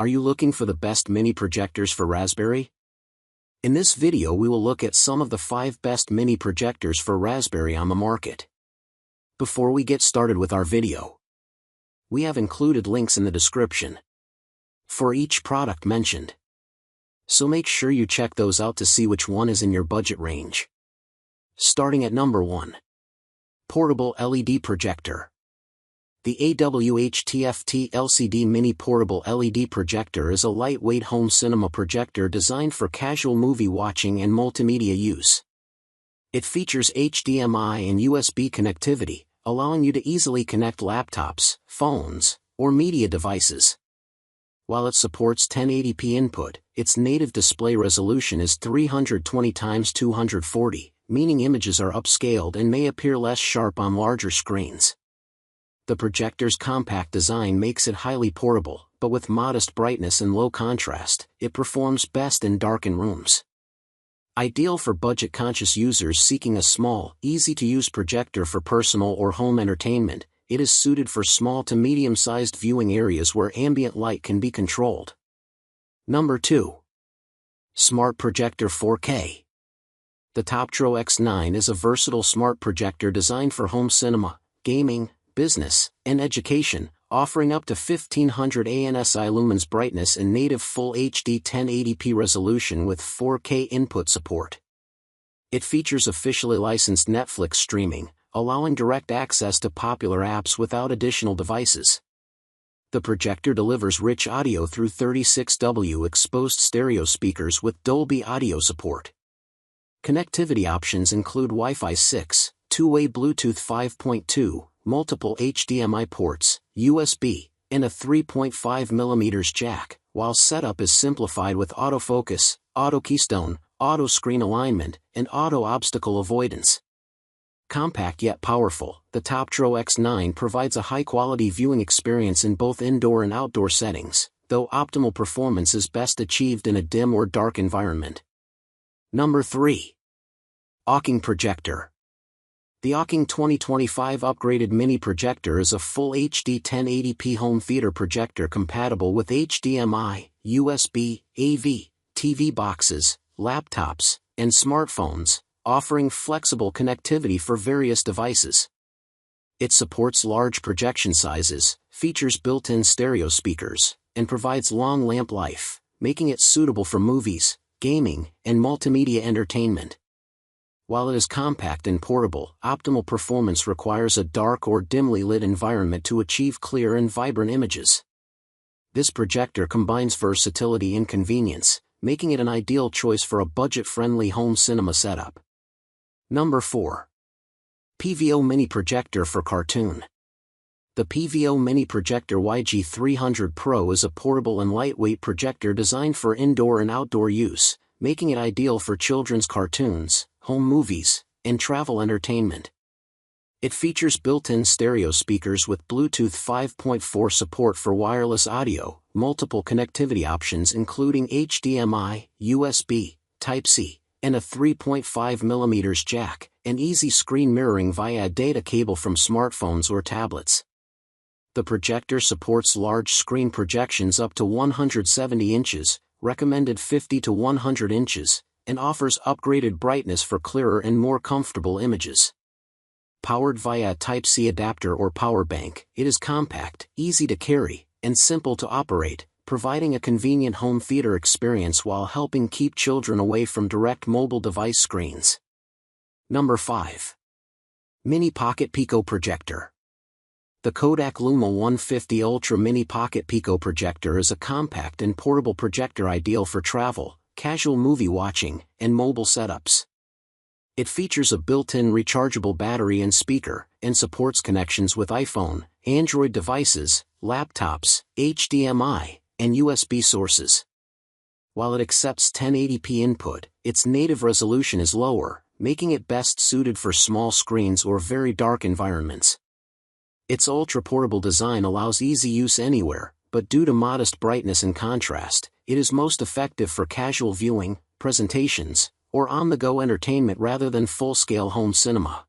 Are you looking for the best mini projectors for Raspberry? In this video we will look at some of the 5 best mini projectors for Raspberry on the market. Before we get started with our video, we have included links in the description for each product mentioned, so make sure you check those out to see which one is in your budget range. Starting at number 1. Portable LED Projector. The AWH-TFT LCD Mini Portable LED Projector is a lightweight home cinema projector designed for casual movie watching and multimedia use. It features HDMI and USB connectivity, allowing you to easily connect laptops, phones, or media devices. While it supports 1080p input, its native display resolution is 320x240, meaning images are upscaled and may appear less sharp on larger screens. The projector's compact design makes it highly portable, but with modest brightness and low contrast, it performs best in darkened rooms. Ideal for budget-conscious users seeking a small, easy-to-use projector for personal or home entertainment, it is suited for small to medium-sized viewing areas where ambient light can be controlled. Number 2. Smart Projector 4K. The Toptro X9 is a versatile smart projector designed for home cinema, gaming, business, and education, offering up to 1500 ANSI lumens brightness and native Full HD 1080p resolution with 4K input support. It features officially licensed Netflix streaming, allowing direct access to popular apps without additional devices. The projector delivers rich audio through 36W exposed stereo speakers with Dolby audio support. Connectivity options include Wi-Fi 6, two-way Bluetooth 5.2, multiple HDMI ports, USB, and a 3.5mm jack, while setup is simplified with autofocus, auto keystone, auto screen alignment, and auto obstacle avoidance. Compact yet powerful, the Toptro X9 provides a high-quality viewing experience in both indoor and outdoor settings, though optimal performance is best achieved in a dim or dark environment. Number 3. AuKing Projector. The AuKing 2025 upgraded mini projector is a full HD 1080p home theater projector compatible with HDMI, USB, AV, TV boxes, laptops, and smartphones, offering flexible connectivity for various devices. It supports large projection sizes, features built-in stereo speakers, and provides long lamp life, making it suitable for movies, gaming, and multimedia entertainment. While it is compact and portable, optimal performance requires a dark or dimly lit environment to achieve clear and vibrant images. This projector combines versatility and convenience, making it an ideal choice for a budget-friendly home cinema setup. Number 4. PVO Mini Projector for Cartoon. The PVO Mini Projector YG300 Pro is a portable and lightweight projector designed for indoor and outdoor use, making it ideal for children's cartoons, home movies, and travel entertainment. It features built-in stereo speakers with Bluetooth 5.4 support for wireless audio, multiple connectivity options including HDMI, USB, Type-C, and a 3.5mm jack, and easy screen mirroring via a data cable from smartphones or tablets. The projector supports large screen projections up to 170 inches, recommended 50 to 100 inches, and offers upgraded brightness for clearer and more comfortable images. Powered via a Type-C adapter or power bank, it is compact, easy to carry, and simple to operate, providing a convenient home theater experience while helping keep children away from direct mobile device screens. Number 5. Mini Pocket Pico Projector. The Kodak Luma 150 Ultra Mini Pocket Pico Projector is a compact and portable projector ideal for travel, casual movie watching, and mobile setups. It features a built-in rechargeable battery and speaker, and supports connections with iPhone, Android devices, laptops, HDMI, and USB sources. While it accepts 1080p input, its native resolution is lower, making it best suited for small screens or very dark environments. Its ultra-portable design allows easy use anywhere, but due to modest brightness and contrast, it is most effective for casual viewing, presentations, or on-the-go entertainment rather than full-scale home cinema.